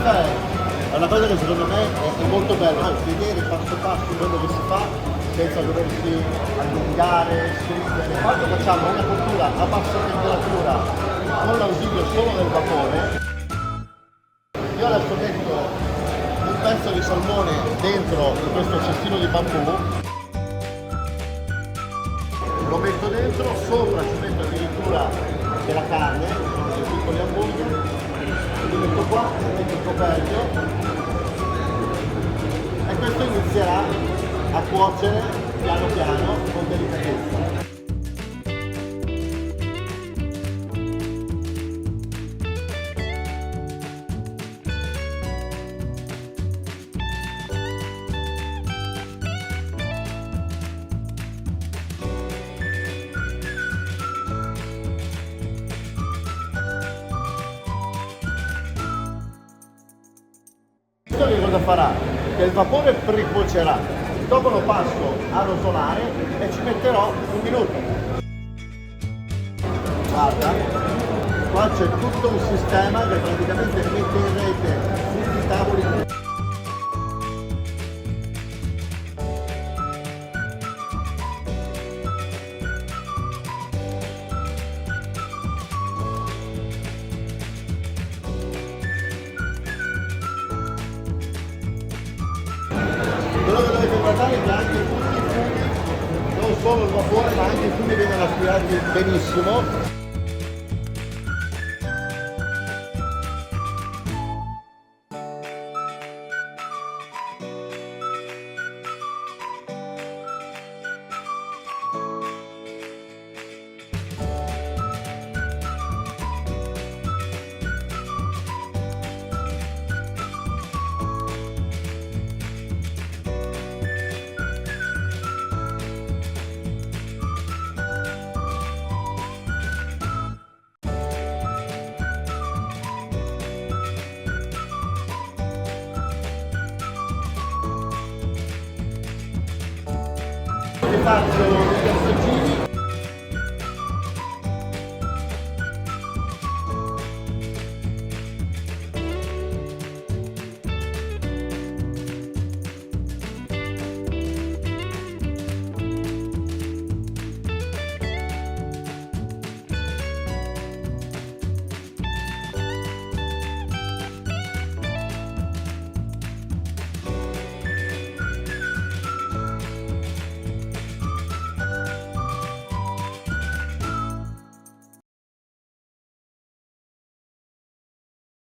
questa è una cosa che secondo me è molto bella, vedere passo passo quello che si fa senza doversi allungare, stringere. Quando facciamo una cottura a bassa temperatura con l'ausilio solo del vapore, io adesso metto un pezzo di salmone dentro in questo cestino di bambù, lo metto dentro, sopra ci metto addirittura della carne, sono dei piccoli hamburger, li metto qua, metto il coperchio e questo inizierà a cuocere piano piano con delicatezza. Che cosa farà? Che il vapore precuocerà, dopo lo passo a rotolare e ci metterò un minuto. Guarda, qua c'è tutto un sistema che praticamente mette in rete tutti i tavoli. Quello che dovete guardare è che anche tutti i fumi, non solo il vapore, ma anche i fumi vengono aspirati benissimo. Faccio